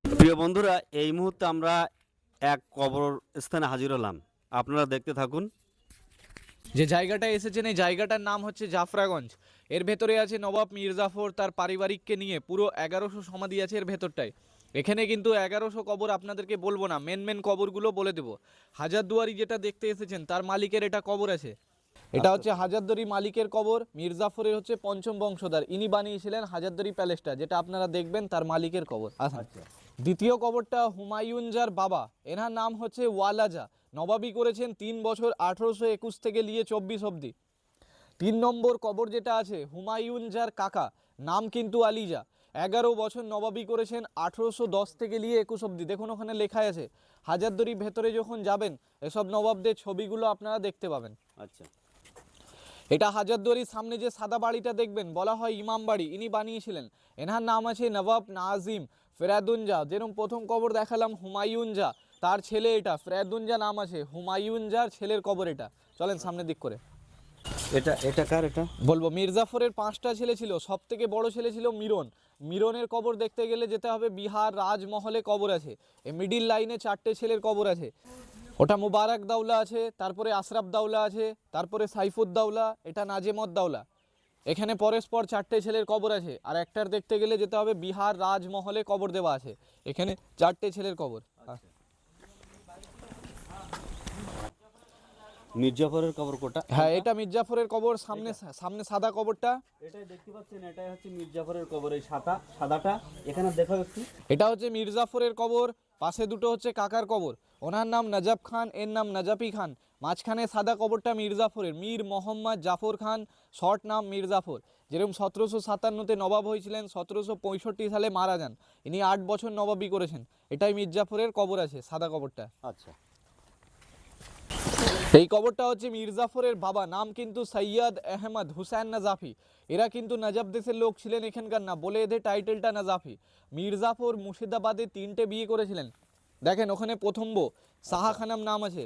প্রিয় বন্ধুরা, এই মুহূর্তে আমরা এক কবর স্থানে হাজির হলাম। আপনারা দেখতে থাকুন। যে জায়গাটা এসেছেন এই জায়গাটার নাম হচ্ছে জাফরাগঞ্জ। এর ভেতরে আছে নবাব মীর জাফর তার পারিবারিককে নিয়ে পুরো 1100 সমাধি আছে এর ভেতরটায়। এখানে কিন্তু 1100 কবর আপনাদেরকে বলবো না, মেন কবরগুলো বলে দেবো। হাজারদুয়ারি যেটা দেখতে এসেছেন তার মালিকের এটা কবর আছে। এটা হচ্ছে হাজারদুয়ারি মালিকের কবর। মীর জাফরের হচ্ছে পঞ্চম বংশধর, ইনি বানিয়েছিলেন হাজারদুয়ারি প্যালেসটা, যেটা আপনারা দেখবেন তার মালিকের কবর। আচ্ছা, দ্বিতীয় কবরটা হুমায়ুনজার বাবা, এনার নাম হচ্ছে ওয়ালাজা। নবাবি করেছেন 3 বছর 1821 থেকে নিয়ে 24 অবধি। 3 নম্বর কবর যেটা আছে হুমায়ুনজার কাকা, নাম কিন্তু আলিজা, 11 বছর নবাবি করেছেন 1810 থেকে নিয়ে 21 অবধি। দেখুন ওখানে লেখা আছে। হাজারদুয়ারির ভেতরে যখন যাবেন এসব নবাবদের ছবিগুলো আপনারা দেখতে পাবেন। আচ্ছা, এটা হাজারদুয়ারির সামনে যে সাদা বাড়িটা দেখবেন বলা হয় ইমাম বাড়ি, ইনি বানিয়েছিলেন। এনার নাম আছে নবাব নাজিম ফেরাদুনজা। যেরকম প্রথম কবর দেখালাম হুমায়ুনজা, তার ছেলে এটা ফেরাদুনজা নাম আছে, হুমায়ুনজার ছেলের কবর এটা। চলেন সামনের দিক করে এটা এটা কার? এটা বলবো। মীর জাফরের 5টা ছেলে ছিল, সব থেকে বড় ছেলে ছিল মিরন। মিরনের কবর দেখতে গেলে যেতে হবে বিহার রাজমহলে কবর আছে। এই মিডিল লাইনে 4টে ছেলের কবর আছে। ওটা মুবারক দাউলা আছে, তারপরে আশরাফ দাউলা আছে, তারপরে সাইফুদ্দাউলা, এটা নাজেমউদ্দৌলা। এখানে পরস্পর 4টে ছেলের কবর আছে। আর একটার দেখতে গেলে যেতে হবে বিহার রাজমহলে কবর দেওয়া আছে। এখানে 4টে ছেলের কবর। মির্জাফরের কবর কোটা? হ্যাঁ, এটা মির্জাফরের কবর। সামনে সামনে সাদা কবরটা, এটাই দেখতে পাচ্ছেন, এটাই হচ্ছে মির্জাফরের কবর। এই সাদাটা এখানে দেখা যাচ্ছে। এটা হচ্ছে মীর জাফরের কবর। পাশে দুটো হচ্ছে কাকার কবর, ওনার নাম নজফ খান, এর নাম নজফি খান। মাঝখানে সাদা কবরটা মীর জাফরের, মীর মোহাম্মদ জাফর খান, শর্ট নাম মীর জাফর। যেরকম 1757-তে নবাব হয়েছিলেন, 1765 সালে মারা যান। ইনি 8 বছর নবাবি করেছেন। এটাই মীর জাফরের কবর আছে, সাদা কবরটা। আচ্ছা, এই কবরটা হচ্ছে মীর জাফরের বাবা, নাম কিন্তু সৈয়দ আহমদ হুসেন নাজাফি। এরা কিন্তু নজফ দেশের লোক ছিলেন, এখানকার না, বলে এদের টাইটেলটা নাজাফি। মীর জাফর মুর্শিদাবাদে 3টে বিয়ে করেছিলেন। দেখেন ওখানে প্রথম বউ সাহা খানম নাম আছে।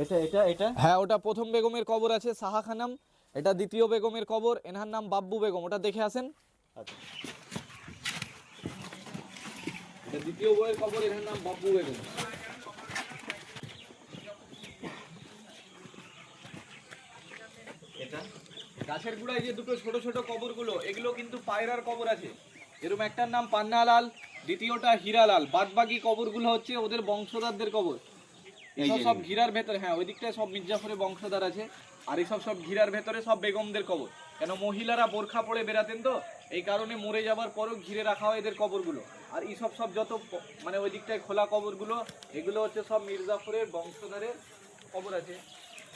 এটা এটা এটা হ্যাঁ, ওটা প্রথম বেগমের কবর আছে সাহা খানম। এটা দ্বিতীয় বেগমের কবর, এনার নাম বাব্বু বেগম। ওটা দেখে আসেন। আচ্ছা, এটা দ্বিতীয় বউয়ের কবর, এনার নাম বাব্বু বেগম। এটা গাছের গুড়ায় যে দুটো ছোট ছোট কবরগুলো, এগুলো কিন্তু পায়রার কবর আছে। এরকম একটার নাম পান্নালাল, দ্বিতীয়টা হীরালাল। বাদবাকি কবরগুলো হচ্ছে ওদের বংশধরদের কবর। এইসব সব ঘিরার ভেতরে, হ্যাঁ ওই দিকটায় সব মির্জাফরের বংশধর আছে। আর এইসব সব ঘিরার ভেতরে সব বেগমদের কবর। কেন মহিলারা বোরখা পরে বেরাতেন, তো এই কারণে মরে যাবার পরও ঘিরে রাখা হয় এদের কবরগুলো। আর এইসব সব যত মানে ওই দিকটায় খোলা কবরগুলো, এগুলো হচ্ছে সব মির্জাফরের বংশধরের কবর আছে।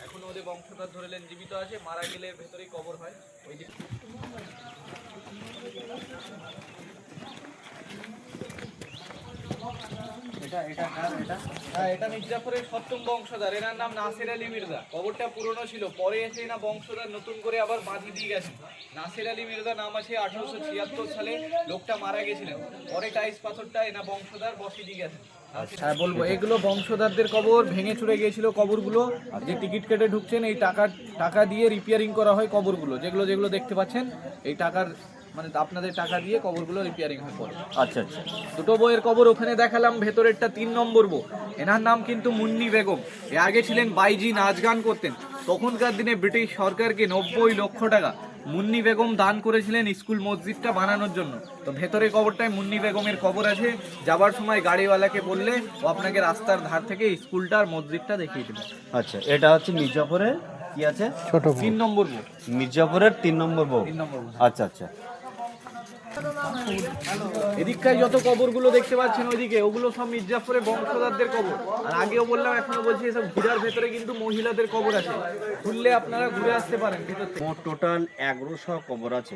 এখন ওদের বংশধর ধরেলেন জীবিত আছে, মারা গেলে এর ভেতরেই কবর হয় ওই দিক। এটা এটা কার? এটা হ্যাঁ, এটা মির্জাফরের 7ম বংশধর, এনার নাম নাসির আলী মির্জা। কবরটা পুরনো ছিল, পরে এসে না বংশধর নতুন করে আবার বাঁধিয়ে দিয়ে গেছে। নাসির আলী মির্জা নাম আছে, 1876 সালে লোকটা মারা গেছিলেন। পরে টাইস পাথরটা এনা বংশধর বসিয়ে দিয়ে গেছে। হ্যাঁ বলবো, এগুলো বংশধরদের কবর। ভেঙে চুরে গিয়েছিল কবরগুলো, যে টিকিট কেটে ঢুকছেন এই টাকা দিয়ে রিপেয়ারিং করা হয় কবরগুলো। যেগুলো যেগুলো দেখতে পাচ্ছেন এই টাকার মানে আপনাদের টাকা দিয়ে কবরগুলো রিপেয়ারিং হয় পরে। আচ্ছা আচ্ছা, দুটো বইয়ের কবর ওখানে দেখালাম, ভেতরেরটা 3 নম্বর বউ। এনার নাম কিন্তু মুন্নি বেগম। এ আগে ছিলেন বাইজি, নাচ গান করতেন। তখনকার দিনে ব্রিটিশ সরকারকে 90 লক্ষ টাকা মুন্নি বেগম দান করেছিলেন স্কুল মসজিদটা বানানোর জন্য। তো ভেতরে কবরটায় মুন্নি বেগমের কবর আছে। যাবার সময় গাড়িওয়ালাকে বললে ও আপনাকে রাস্তার ধার থেকে স্কুলটা আর মসজিদটা দেখিয়ে দেবে। আচ্ছা, এটা হচ্ছে মির্জাফরের কি আছে? ছোট 3 নম্বর বউ। মির্জাফরের 3 নম্বর বউ। 3 নম্বর বউ। আচ্ছা আচ্ছা, এদিকটায় যত কবরগুলো দেখতে পাচ্ছেন ওইদিকে, ওগুলো সব মির্জাফরের বংশধরদের কবর। আর আগেও বললাম, এখনো বলছি, এসব ঘিরার ভেতরে কিন্তু মহিলাদের কবর আছে। খুললে আপনারা ঘুরে আসতে পারেন ভিতর থেকে। টোটাল 1100 কবর আছে।